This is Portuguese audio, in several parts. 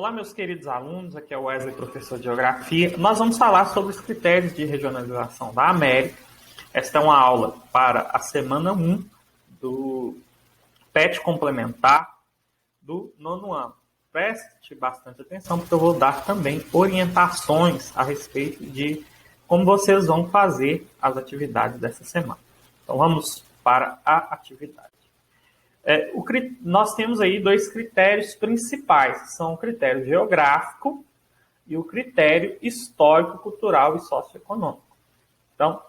Olá, meus queridos alunos, aqui é o Wesley, professor de Geografia. Nós vamos falar sobre os critérios de regionalização da América. Esta é uma aula para a semana 1 do PET complementar do 9º ano. Preste bastante atenção, porque eu vou dar também orientações a respeito de como vocês vão fazer as atividades dessa semana. Então, vamos para a atividade. Nós temos aí dois critérios principais, que são o critério geográfico e o critério histórico, cultural e socioeconômico. Então,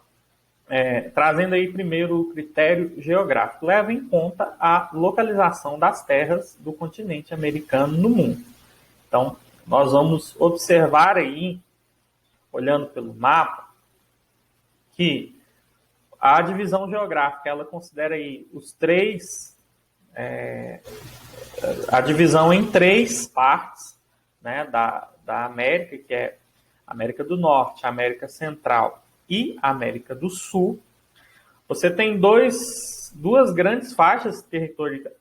trazendo aí primeiro o critério geográfico, leva em conta a localização das terras do continente americano no mundo. Então, nós vamos observar aí, olhando pelo mapa, que a divisão geográfica, ela considera aí a divisão em três partes, né, da América, que é a América do Norte, a América Central e a América do Sul. Você tem duas grandes faixas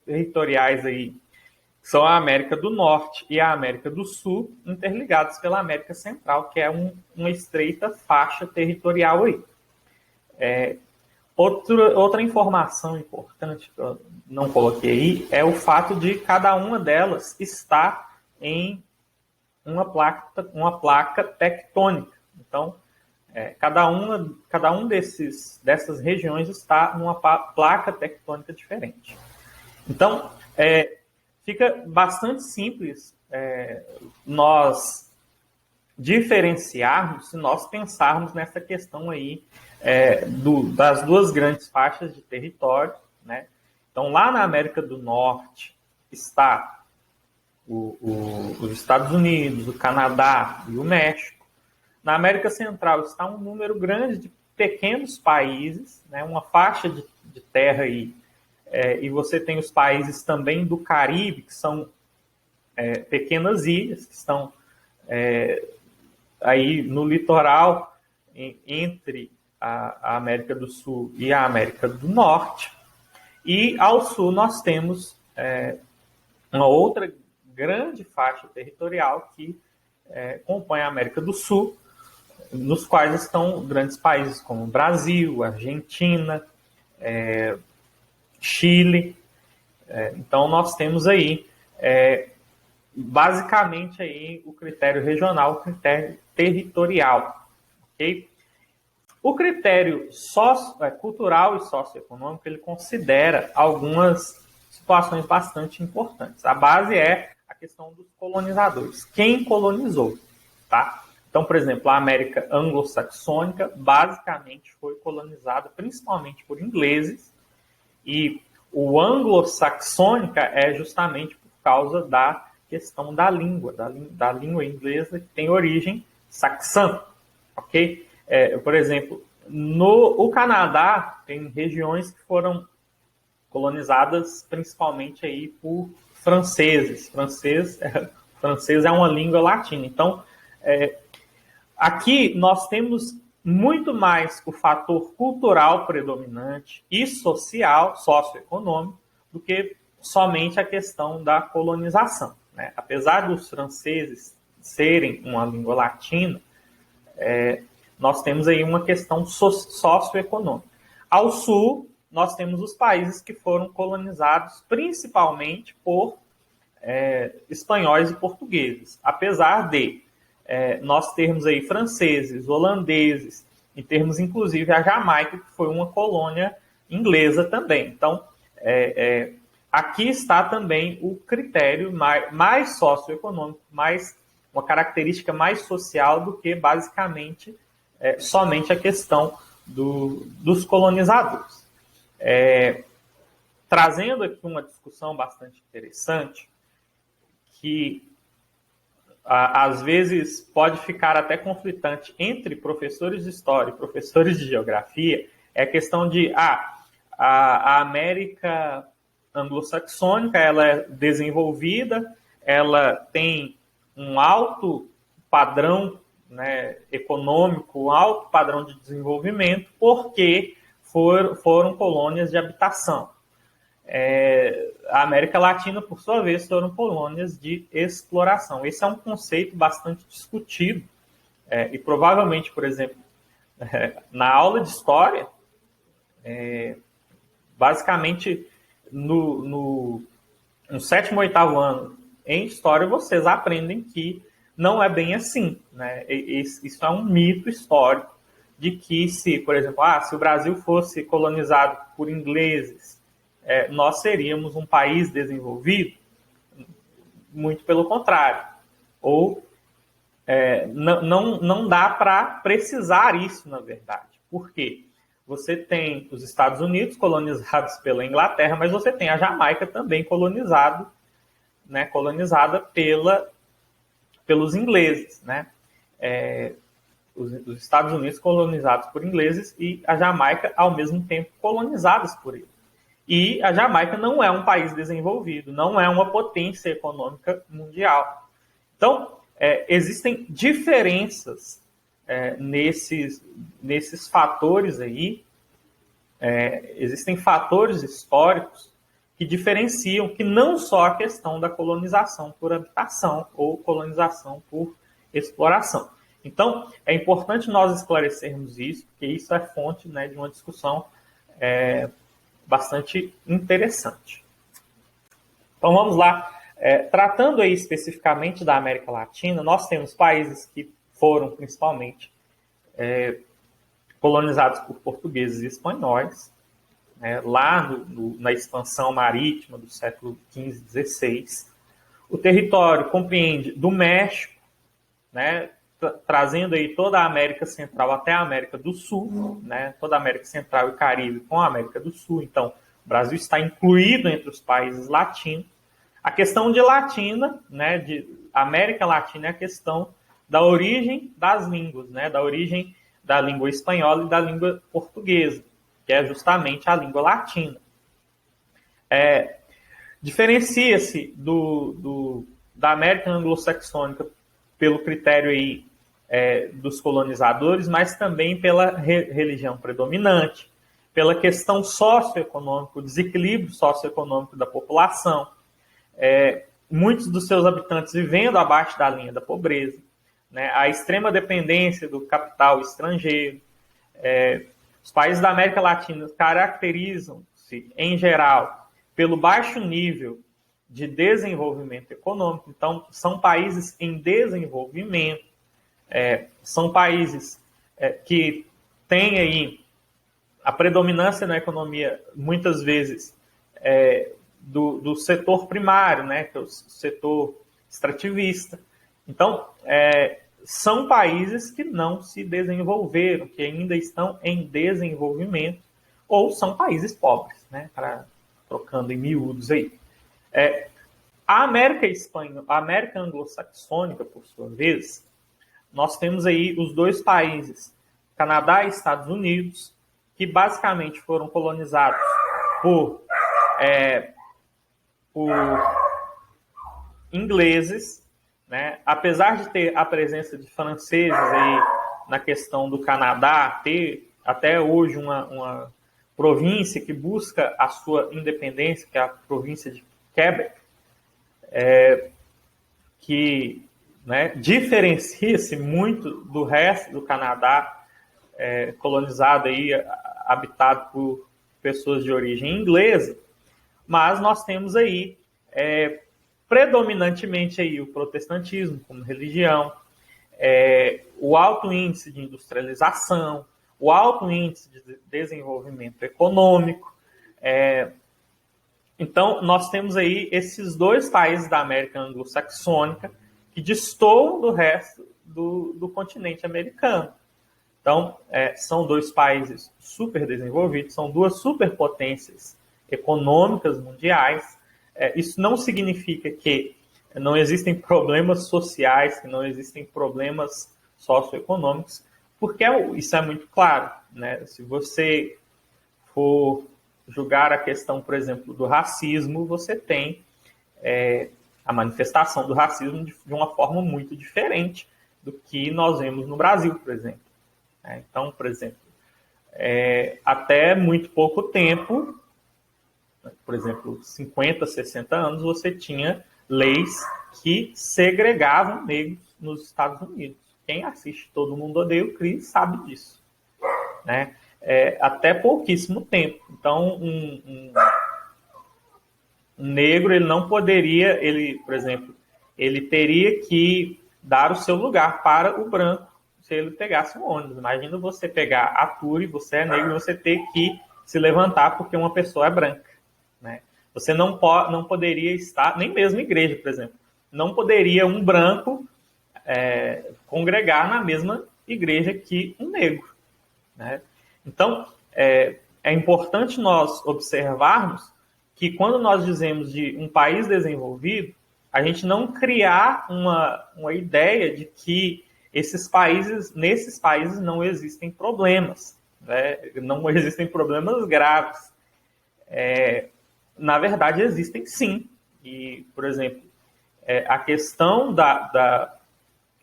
territoriais aí, que são a América do Norte e a América do Sul, interligadas pela América Central, que é uma estreita faixa territorial aí. Outra informação importante que eu não coloquei aí é o fato de cada uma delas estar em uma placa tectônica. Então, cada um dessas regiões está numa placa tectônica diferente. Então, fica bastante simples nós diferenciarmos se nós pensarmos nessa questão aí das duas grandes faixas de território, né? Então, lá na América do Norte está os Estados Unidos, o Canadá e o México. Na América Central está um número grande de pequenos países, né? Uma faixa de terra aí, e você tem os países também do Caribe, que são pequenas ilhas, que estão aí no litoral, entre a América do Sul e a América do Norte. E ao sul nós temos uma outra grande faixa territorial que compõe a América do Sul, nos quais estão grandes países como Brasil, Argentina, Chile. Então nós temos aí basicamente aí o critério regional, o critério territorial, ok? O critério cultural e socioeconômico, ele considera algumas situações bastante importantes. A base é a questão dos colonizadores. Quem colonizou, tá? Então, por exemplo, a América anglo-saxônica basicamente foi colonizada principalmente por ingleses, e o anglo-saxônica é justamente por causa da questão da língua inglesa, que tem origem saxã, ok? Por exemplo, o Canadá tem regiões que foram colonizadas principalmente aí por franceses. Francês é uma língua latina. Então, aqui nós temos muito mais o fator cultural predominante e social, socioeconômico, do que somente a questão da colonização, né? Apesar dos franceses serem uma língua latina, nós temos aí uma questão socioeconômica. Ao sul, nós temos os países que foram colonizados principalmente por espanhóis e portugueses. Apesar de nós termos aí franceses, holandeses, e termos inclusive a Jamaica, que foi uma colônia inglesa também. Então, aqui está também o critério mais socioeconômico, uma característica mais social do que basicamente somente a questão dos colonizadores. Trazendo aqui uma discussão bastante interessante, que às vezes pode ficar até conflitante entre professores de história e professores de geografia, é a questão de a América anglo-saxônica, ela é desenvolvida, ela tem um alto padrão, né, econômico, um alto padrão de desenvolvimento, porque foram colônias de habitação. a América Latina, por sua vez, foram colônias de exploração. Esse é um conceito bastante discutido e provavelmente, por exemplo, na aula de história, basicamente no sétimo, oitavo ano em história, vocês aprendem que não é bem assim, né? Isso é um mito histórico de que se, por exemplo, se o Brasil fosse colonizado por ingleses, nós seríamos um país desenvolvido. Muito pelo contrário. Ou não dá para precisar isso, na verdade. Por quê? Você tem os Estados Unidos colonizados pela Inglaterra, mas você tem a Jamaica também colonizada pelos ingleses, né? Os Estados Unidos colonizados por ingleses e a Jamaica, ao mesmo tempo, colonizadas por eles. E a Jamaica não é um país desenvolvido, não é uma potência econômica mundial. Então, existem diferenças nesses fatores aí, existem fatores históricos que diferenciam que não só a questão da colonização por habitação ou colonização por exploração. Então, é importante nós esclarecermos isso, porque isso é fonte, né, de uma discussão bastante interessante. Então, vamos lá. Tratando aí especificamente da América Latina, nós temos países que foram principalmente colonizados por portugueses e espanhóis, lá na expansão marítima do século XV, XVI. O território compreende do México, né, trazendo aí toda a América Central até a América do Sul, né, toda a América Central e Caribe com a América do Sul. Então, o Brasil está incluído entre os países latinos. A questão de Latina, né, de América Latina, é a questão da origem das línguas, né, da origem da língua espanhola e da língua portuguesa, que é justamente a língua latina. Diferencia-se da América anglo-saxônica pelo critério aí, dos colonizadores, mas também pela religião predominante, pela questão socioeconômica, o desequilíbrio socioeconômico da população, muitos dos seus habitantes vivendo abaixo da linha da pobreza, né, a extrema dependência do capital estrangeiro. Os países da América Latina caracterizam-se, em geral, pelo baixo nível de desenvolvimento econômico. Então, são países em desenvolvimento, são países que têm aí a predominância na economia, muitas vezes, do setor primário, né, que é o setor extrativista. Então, são países que não se desenvolveram, que ainda estão em desenvolvimento, ou são países pobres, né, trocando em miúdos aí. A América anglo-saxônica, por sua vez, nós temos aí os dois países, Canadá e Estados Unidos, que basicamente foram colonizados por ingleses, né? Apesar de ter a presença de franceses aí na questão do Canadá, ter até hoje uma província que busca a sua independência, que é a província de Quebec, que, né, diferencia-se muito do resto do Canadá, colonizado aí, habitado por pessoas de origem inglesa, mas nós temos aí predominantemente aí o protestantismo como religião, o alto índice de industrialização, o alto índice de desenvolvimento econômico. Então, nós temos aí esses dois países da América anglo-saxônica que destoam do resto do continente americano. Então, são dois países super desenvolvidos, são duas superpotências econômicas mundiais. Isso não significa que não existem problemas sociais, que não existem problemas socioeconômicos, porque isso é muito claro, né? Se você for julgar a questão, por exemplo, do racismo, você tem a manifestação do racismo de uma forma muito diferente do que nós vemos no Brasil, por exemplo. Então, por exemplo, até muito pouco tempo, por exemplo, 50, 60 anos, você tinha leis que segregavam negros nos Estados Unidos. Quem assiste Todo Mundo Odeia o Chris sabe disso, né? Até pouquíssimo tempo. Então, um negro, ele não poderia, por exemplo, ele teria que dar o seu lugar para o branco se ele pegasse um ônibus. Imagina você pegar a tour e você é negro, você ter que se levantar porque uma pessoa é branca, né? Você não poderia estar, nem mesmo igreja, por exemplo, não poderia um branco congregar na mesma igreja que um negro, né? Então, é importante nós observarmos que quando nós dizemos de um país desenvolvido, a gente não criar uma ideia de que nesses países não existem problemas, né? Não existem problemas graves. Na verdade, existem sim. E, por exemplo, a questão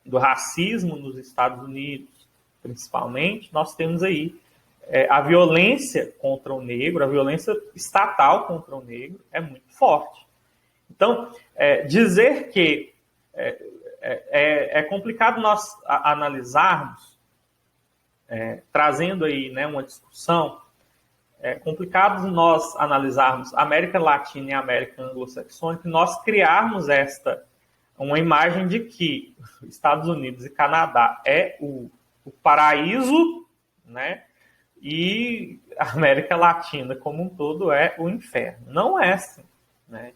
do racismo nos Estados Unidos, principalmente, nós temos aí a violência contra o negro, a violência estatal contra o negro é muito forte. Então, dizer que é complicado nós analisarmos, trazendo aí, né, uma discussão, é complicado nós analisarmos América Latina e América Anglo-Saxônica e nós criarmos uma imagem de que Estados Unidos e Canadá é o paraíso, né? E a América Latina como um todo é o inferno. Não é assim, né?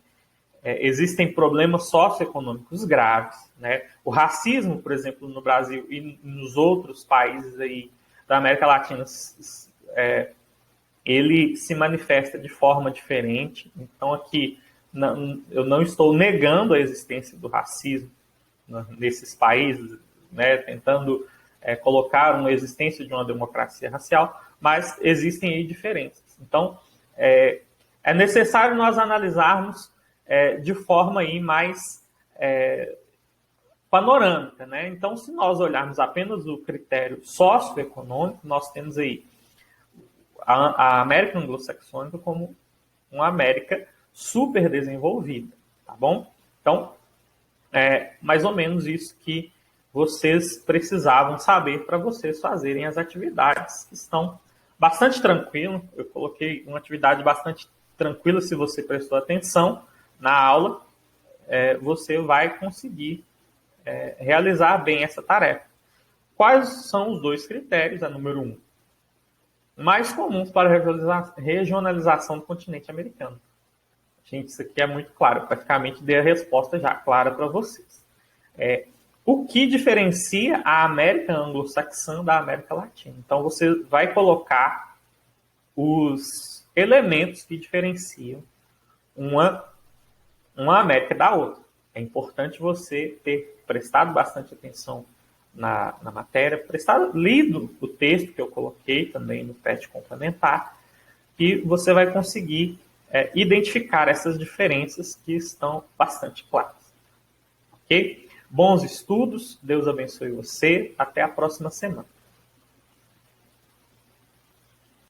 Existem problemas socioeconômicos graves, né? O racismo, por exemplo, no Brasil e nos outros países aí da América Latina, ele se manifesta de forma diferente. Então, aqui, eu não estou negando a existência do racismo nesses países, né, tentando colocar uma existência de uma democracia racial, mas existem aí diferenças. Então, é necessário nós analisarmos de forma aí mais panorâmica, né? Então, se nós olharmos apenas o critério socioeconômico, nós temos aí a América Anglo-Saxônica como uma América super desenvolvida, tá bom? Então, mais ou menos isso que vocês precisavam saber para vocês fazerem as atividades, que estão bastante tranquilas. Eu coloquei uma atividade bastante tranquila, se você prestou atenção na aula, você vai conseguir realizar bem essa tarefa. Quais são os dois critérios? Número 1, mais comuns para a regionalização do continente americano. Gente, isso aqui é muito claro. Praticamente dei a resposta já clara para vocês. O que diferencia a América anglo-saxã da América Latina? Então, você vai colocar os elementos que diferenciam uma América da outra. É importante você ter prestado bastante atenção na matéria, lido o texto que eu coloquei também no PET complementar, e você vai conseguir identificar essas diferenças que estão bastante claras. Ok? Bons estudos, Deus abençoe você, até a próxima semana.